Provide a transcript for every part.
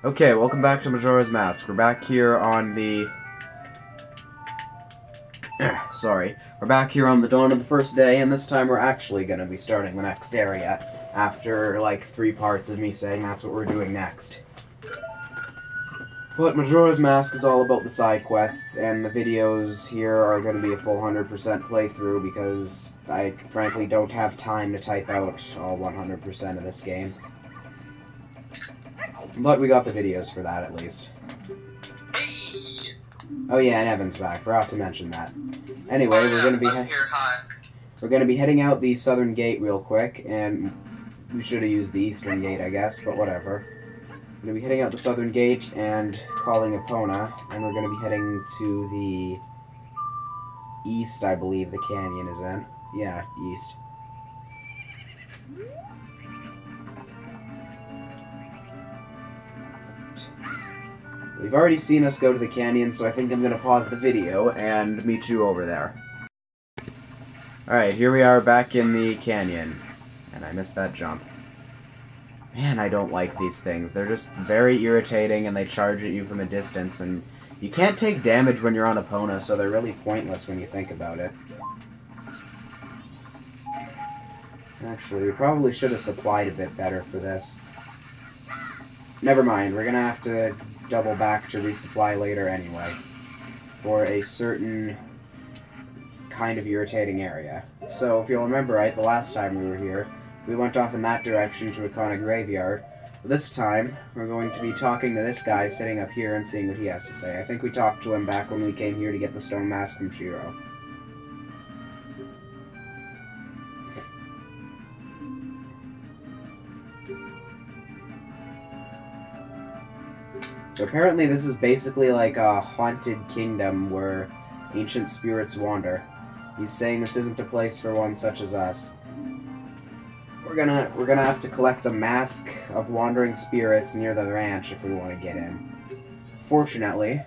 Okay, welcome back to Majora's Mask. We're back here on the... Sorry. We're back here on the dawn of the first day, and this time we're actually going to be starting the next area after, like, 3 parts of me saying that's what we're doing next. But Majora's Mask is all about the side quests, and the videos here are going to be a full 100% playthrough because I frankly don't have time to type out all 100% of this game. But we got the videos for that, at least. Hey! Oh yeah, and Evan's back. Forgot to mention that. Anyway, Oh, we're gonna be hi. we're gonna be heading out the southern gate real quick, and we should have used the eastern gate, I guess, but whatever. We're gonna be heading out the southern gate and calling Epona, and we're gonna be heading to the east, I believe the canyon is in. Yeah, east. We've already seen us go to the canyon, so I think I'm going to pause the video and meet you over there. Alright, here we are back in the canyon. And I missed that jump. Man, I don't like these things. They're just very irritating, and they charge at you from a distance, and you can't take damage when you're on Epona, so they're really pointless when you think about it. Actually, we probably should have supplied a bit better for this. Never mind, we're going to have to double back to resupply later anyway, for a certain kind of irritating area. So, if you'll remember right, the last time we were here, we went off in that direction to Ikana Graveyard. This time, we're going to be talking to this guy sitting up here and seeing what he has to say. I think we talked to him back when we came here to get the stone mask from Shiro. So apparently this is basically like a haunted kingdom where ancient spirits wander. He's saying this isn't a place for one such as us. We're gonna have to collect a mask of wandering spirits near the ranch if we want to get in. Fortunately,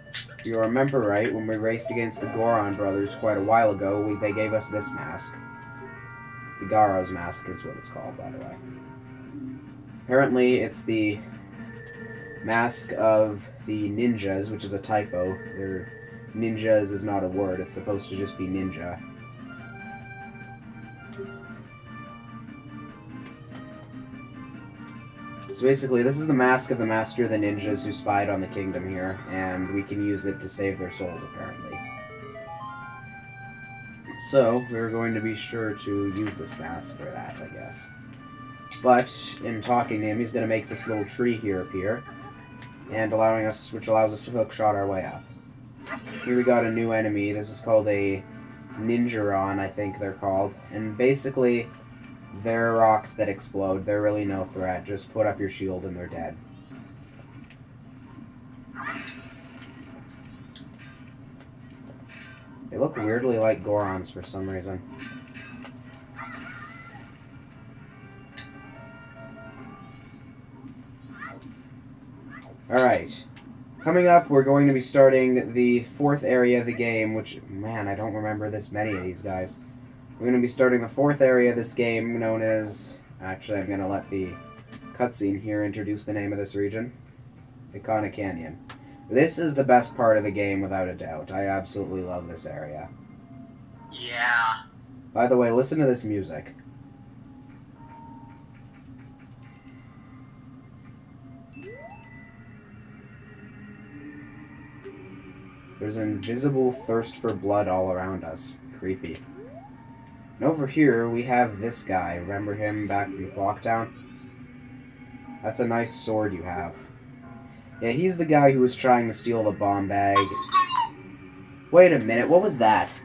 if you remember right, when we raced against the Goron brothers quite a while ago, they gave us this mask. The Garo's mask is what it's called, by the way. Apparently, it's the mask of the ninjas, which is a typo. Ninjas is not a word, it's supposed to just be ninja. So basically, this is the mask of the master of the ninjas who spied on the kingdom here, and we can use it to save their souls, apparently. So, we're going to be sure to use this mask for that, I guess. But, in talking to him, he's going to make this little tree here appear, and which allows us to hookshot our way up. Here we got a new enemy. This is called a Ninjaron, I think they're called. And basically, they're rocks that explode. They're really no threat. Just put up your shield and they're dead. They look weirdly like Gorons for some reason. Alright. Coming up, we're going to be starting the 4th area of the game, which, man, I don't remember this many of these guys. We're going to be starting the 4th area of this game, known as... Actually, I'm going to let the cutscene here introduce the name of this region. Ikana Canyon. This is the best part of the game, without a doubt. I absolutely love this area. Yeah. By the way, listen to this music. There's an invisible thirst for blood all around us. Creepy. And over here, we have this guy. Remember him back from Flocktown? That's a nice sword you have. Yeah, he's the guy who was trying to steal the bomb bag. Wait a minute, what was that?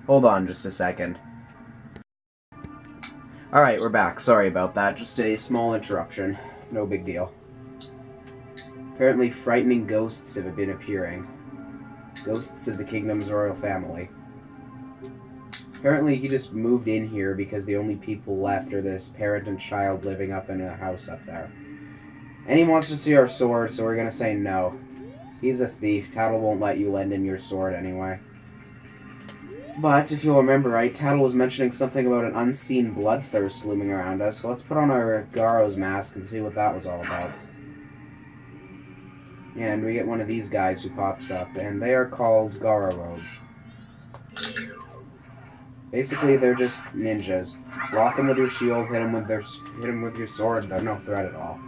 Hold on just a second. Alright, we're back. Sorry about that. Just a small interruption. No big deal. Apparently frightening ghosts have been appearing. Ghosts of the kingdom's royal family. Apparently he just moved in here because the only people left are this parent and child living up in a house up there. And he wants to see our sword, so we're gonna say no. He's a thief. Tattle won't let you lend him your sword anyway. But, if you'll remember right, Tattle was mentioning something about an unseen bloodthirst looming around us, so let's put on our Garo's mask and see what that was all about. And we get one of these guys who pops up, and they are called Garo robes. Basically, they're just ninjas. Block them with your shield, hit them with your sword, they're no threat at all.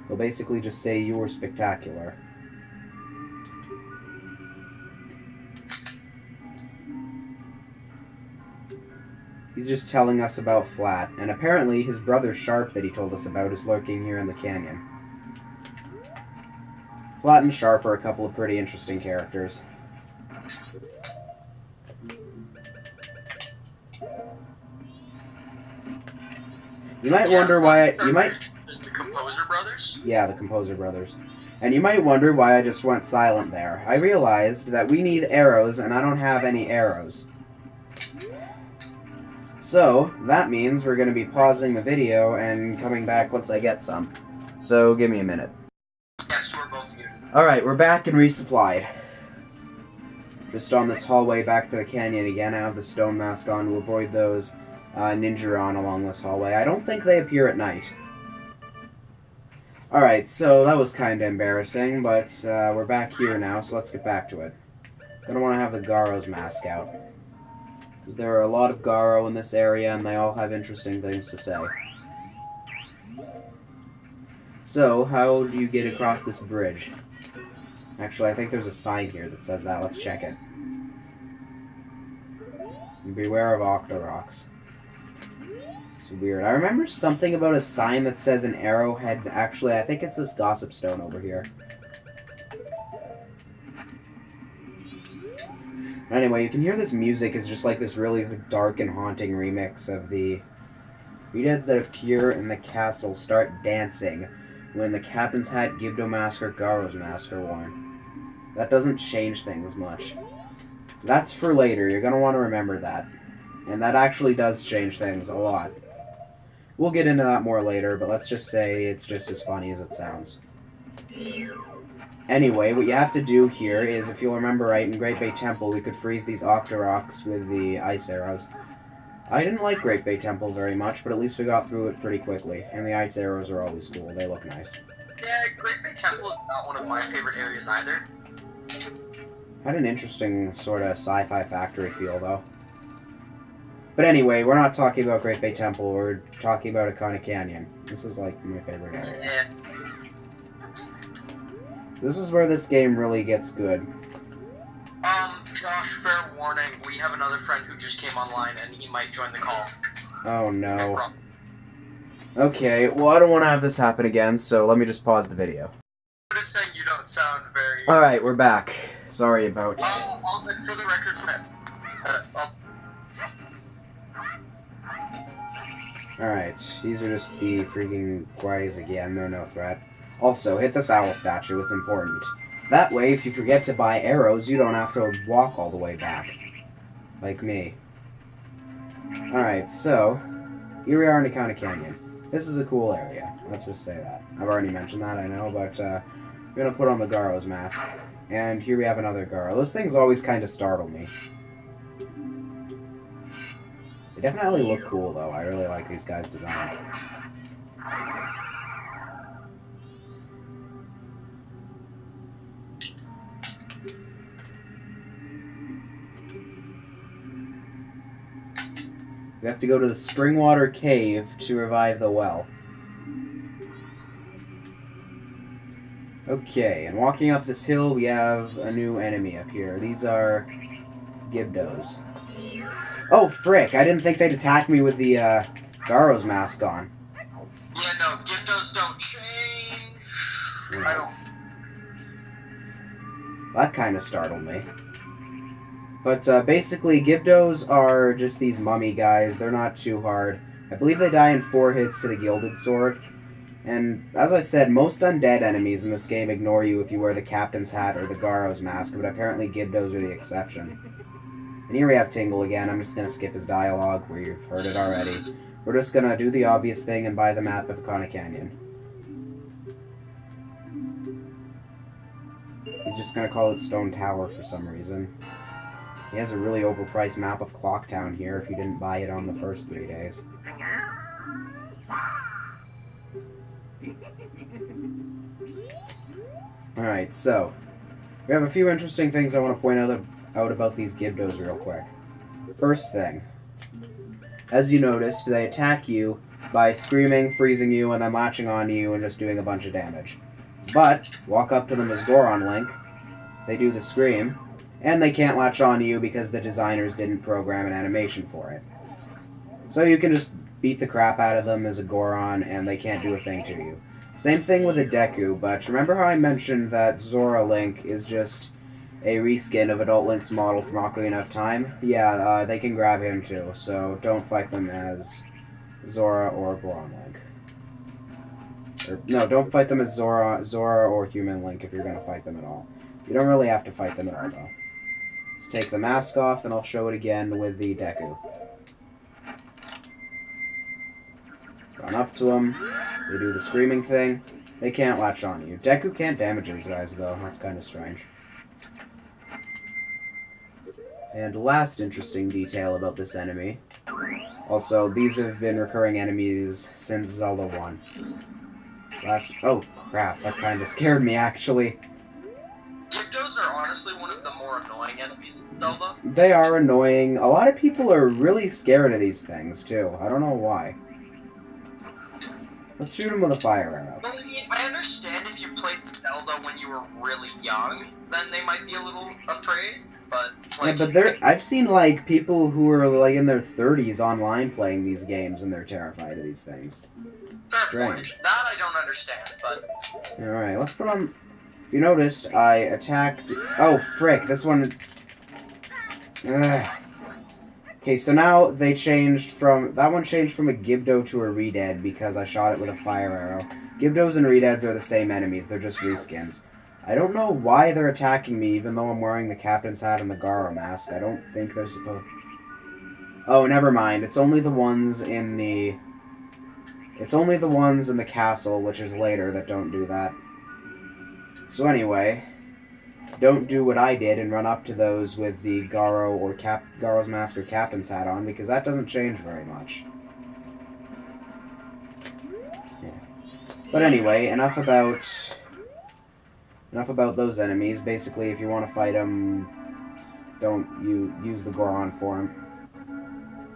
They'll basically just say you were spectacular. He's just telling us about Flat, and apparently his brother Sharp that he told us about is lurking here in the canyon. Flat and Sharp are a couple of pretty interesting characters. You might wonder why The Composer Brothers? Yeah, the Composer Brothers. And you might wonder why I just went silent there. I realized that we need arrows, and I don't have any arrows. So, that means we're going to be pausing the video and coming back once I get some. So, give me a minute. Yes, we're both muted. Alright, we're back and resupplied. Just on this hallway back to the canyon again. I have the stone mask on to avoid those ninja along this hallway. I don't think they appear at night. Alright, so that was kind of embarrassing, but we're back here now, so let's get back to it. Gonna want to have the Garo's mask out. Because there are a lot of Garo in this area, and they all have interesting things to say. So, how do you get across this bridge? Actually, I think there's a sign here that says that. Let's check it. Beware of Octoroks. It's weird. I remember something about a sign that says an arrowhead. Actually, I think it's this gossip stone over here. Anyway, you can hear this music is just like this really dark and haunting remix of the Redeads that appear in the castle start dancing when the captain's hat, Gibdo mask, or Garo's mask are worn. That doesn't change things much. That's for later, you're going to want to remember that. And that actually does change things a lot. We'll get into that more later, but let's just say it's just as funny as it sounds. Anyway, what you have to do here is, if you'll remember right, in Great Bay Temple we could freeze these Octoroks with the ice arrows. I didn't like Great Bay Temple very much, but at least we got through it pretty quickly. And the ice arrows are always cool, they look nice. Yeah, Great Bay Temple is not one of my favorite areas either. Had an interesting sort of sci-fi factory feel, though. But anyway, we're not talking about Great Bay Temple, we're talking about Akana Canyon. This is like my favorite area. Yeah. This is where this game really gets good. Josh, fair warning, we have another friend who just came online and he might join the call. Oh no. Okay, well I don't want to have this happen again, so let me just pause the video. I'm just saying you don't sound very... Alright, we're back. Sorry about... for the record, Alright, these are just the freaking guys again, they're no threat. Also, hit this owl statue, it's important. That way, if you forget to buy arrows, you don't have to walk all the way back. Like me. Alright, so, here we are in Akana Canyon. This is a cool area, let's just say that. I've already mentioned that, I know, but we're gonna put on the Garo's mask. And here we have another Garo. Those things always kind of startle me. They definitely look cool, though. I really like these guys' design. We have to go to the Springwater Cave to revive the well. Okay, and walking up this hill, we have a new enemy up here. These are Gibdos. Oh, frick! I didn't think they'd attack me with the Garo's mask on. Yeah, no, Gibdos don't change. Yeah. I don't... That kind of startled me. But basically, Gibdos are just these mummy guys. They're not too hard. I believe they die in 4 hits to the Gilded Sword. And, as I said, most undead enemies in this game ignore you if you wear the Captain's Hat or the Garo's Mask, but apparently Gibdos are the exception. And here we have Tingle again. I'm just going to skip his dialogue, where you've heard it already. We're just going to do the obvious thing and buy the map of Akana Canyon. He's just gonna call it Stone Tower for some reason. He has a really overpriced map of Clocktown here if you didn't buy it on the first 3 days. Alright, so we have a few interesting things I want to point out about these Gibdos real quick. First thing, as you noticed, they attack you by screaming, freezing you, and then latching on you and just doing a bunch of damage. But, walk up to them as Goron Link, they do the scream, and they can't latch on to you because the designers didn't program an animation for it. So you can just beat the crap out of them as a Goron, and they can't do a thing to you. Same thing with a Deku, but remember how I mentioned that Zora Link is just a reskin of Adult Link's model from Ocarina of Time? Yeah, they can grab him too, so don't fight them as Zora or Goron Link. No, don't fight them as Zora or Human Link if you're going to fight them at all. You don't really have to fight them at all, though. Let's take the mask off, and I'll show it again with the Deku. Run up to them, they do the screaming thing, they can't latch on to you. Deku can't damage these guys, though, that's kind of strange. And last interesting detail about this enemy. Also, these have been recurring enemies since Zelda 1. Oh crap, that kind of scared me, actually. Gibdos are honestly one of the more annoying enemies in Zelda. They are annoying. A lot of people are really scared of these things, too. I don't know why. Let's shoot him with a fire arrow. Well, I mean, I understand if you played Zelda when you were really young, then they might be a little afraid, but, like... Yeah, but I've seen, like, people who are, like, in their 30s online playing these games, and they're terrified of these things. Fair point. That I don't understand, but... Alright, let's put on... If you noticed, I attacked... Oh, frick, this one... Ugh. Okay, so now they changed from... That one changed from a Gibdo to a Redead because I shot it with a fire arrow. Gibdos and Redeads are the same enemies, they're just reskins. I don't know why they're attacking me even though I'm wearing the captain's hat and the Garo mask. I don't think they're supposed... Oh, never mind. It's only the ones in the... It's only the ones in the castle, which is later, that don't do that. So anyway, don't do what I did and run up to those with the Garo or Garo's mask or captain's hat on, because that doesn't change very much. Yeah. But anyway, enough about those enemies. Basically, if you want to fight them, don't use the Goron form.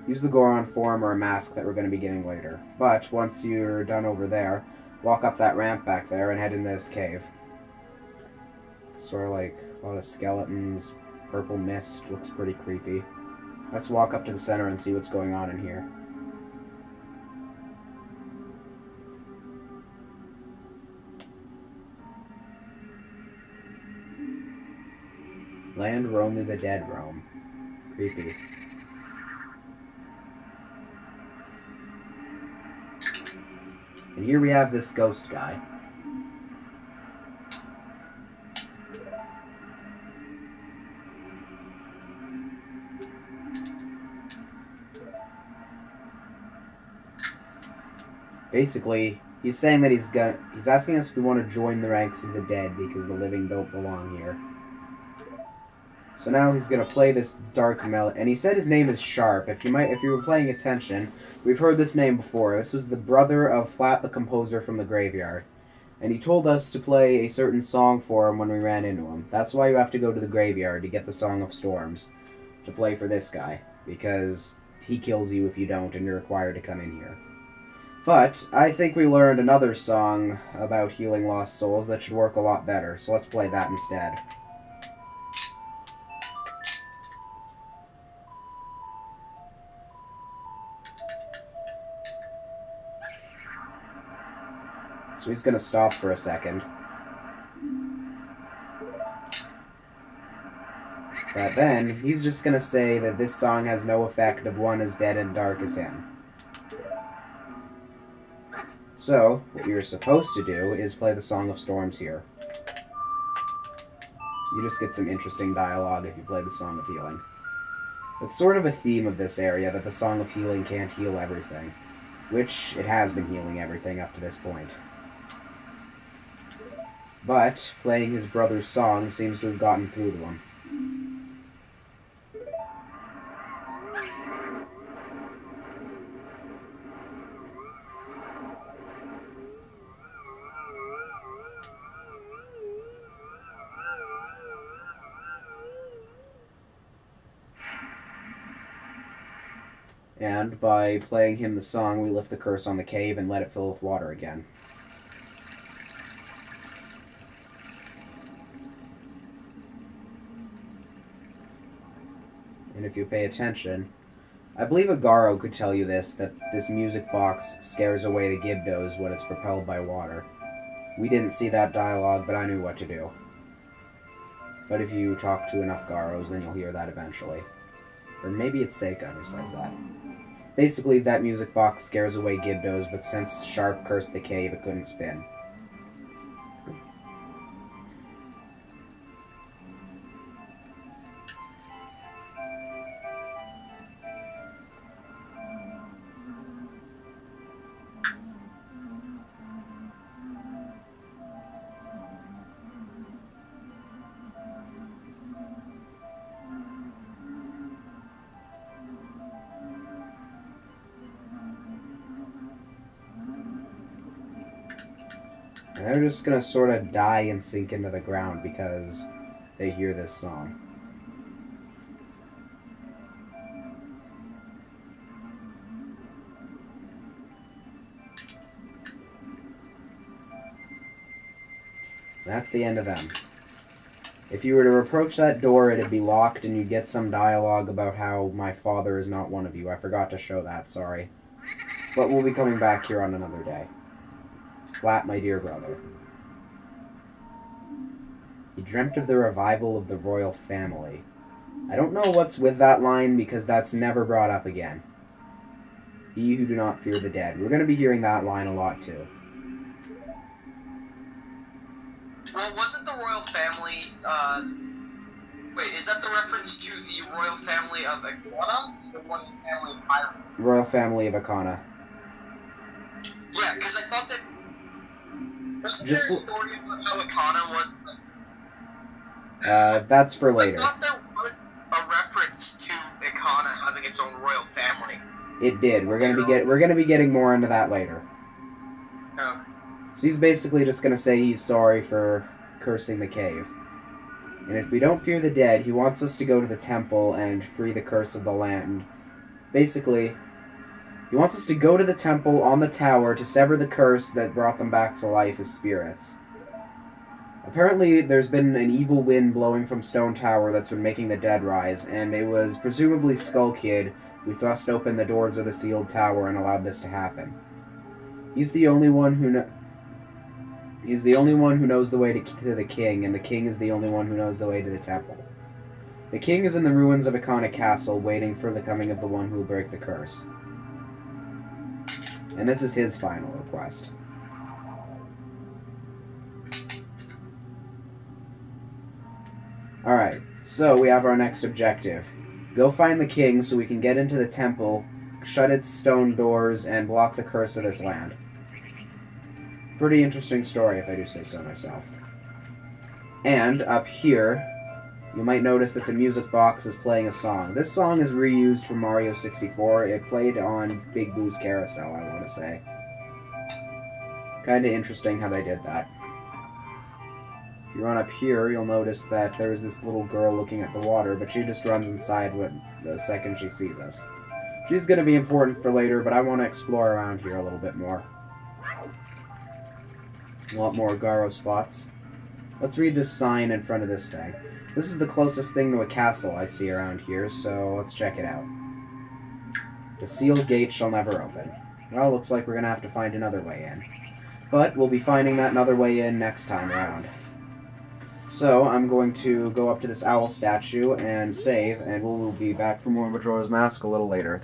Use the Goron form or a mask that we're going to be getting later. But once you're done over there, walk up that ramp back there and head into this cave. Sort of like a lot of skeletons, purple mist, looks pretty creepy. Let's walk up to the center and see what's going on in here. Land where only the dead roam. Creepy. And here we have this ghost guy. Basically, he's saying that he's asking us if we want to join the ranks of the dead because the living don't belong here. So now he's gonna play this dark melody, and he said his name is Sharp. If you were paying attention, we've heard this name before. This was the brother of Flat the composer from the graveyard, and he told us to play a certain song for him when we ran into him. That's why you have to go to the graveyard to get the Song of Storms to play for this guy, because he kills you if you don't, and you're required to come in here. But I think we learned another song about healing lost souls that should work a lot better, so let's play that instead. So he's going to stop for a second. But then, he's just going to say that this song has no effect of one as dead and dark as him. So, what you're supposed to do is play the Song of Storms here. You just get some interesting dialogue if you play the Song of Healing. It's sort of a theme of this area that the Song of Healing can't heal everything, which it has been healing everything up to this point. But playing his brother's song seems to have gotten through to him. And by playing him the song, we lift the curse on the cave and let it fill with water again. And if you pay attention, I believe a Garo could tell you this, that this music box scares away the Gibdos when it's propelled by water. We didn't see that dialogue, but I knew what to do. But if you talk to enough Garos, then you'll hear that eventually. Or maybe it's Seika who says that. Basically, that music box scares away Gibdos, but since Sharp cursed the cave, it couldn't spin. And they're just gonna sort of die and sink into the ground because they hear this song. That's the end of them. If you were to approach that door, it'd be locked and you'd get some dialogue about how my father is not one of you. I forgot to show that, sorry. But we'll be coming back here on another day. Flat, my dear brother. He dreamt of the revival of the royal family. I don't know what's with that line because that's never brought up again. Ye who do not fear the dead. We're going to be hearing that line a lot too. Well, wasn't the royal family, wait, is that the reference to the royal family of Iguana? The royal family of Iron? Royal family of Akana. Yeah, because I thought that... Wasn't there a story about how Akana was... That's for later. I thought there was a reference to Akana having its own royal family. It did. We're gonna be getting more into that later. Oh. So he's basically just gonna say he's sorry for cursing the cave. And if we don't fear the dead, he wants us to go to the temple and free the curse of the land. Basically, he wants us to go to the temple on the tower to sever the curse that brought them back to life as spirits. Apparently, there's been an evil wind blowing from Stone Tower that's been making the dead rise, and it was presumably Skull Kid who thrust open the doors of the sealed tower and allowed this to happen. He's the only one who knows the way to the king, and the king is the only one who knows the way to the temple. The king is in the ruins of Akana Castle, waiting for the coming of the one who will break the curse. And this is his final request. Alright, so we have our next objective. Go find the king so we can get into the temple, shut its stone doors, and block the curse of this land. Pretty interesting story, if I do say so myself. And, up here, you might notice that the music box is playing a song. This song is reused from Mario 64. It played on Big Boo's Carousel, I want to say. Kinda interesting how they did that. If you run up here, you'll notice that there's this little girl looking at the water, but she just runs inside the second she sees us. She's going to be important for later, but I want to explore around here a little bit more. A lot more Garo spots. Let's read this sign in front of this thing. This is the closest thing to a castle I see around here, so let's check it out. The sealed gate shall never open. Well, looks like we're going to have to find another way in. But we'll be finding that another way in next time around. So, I'm going to go up to this owl statue and save, and we'll be back for more Majora's Mask a little later.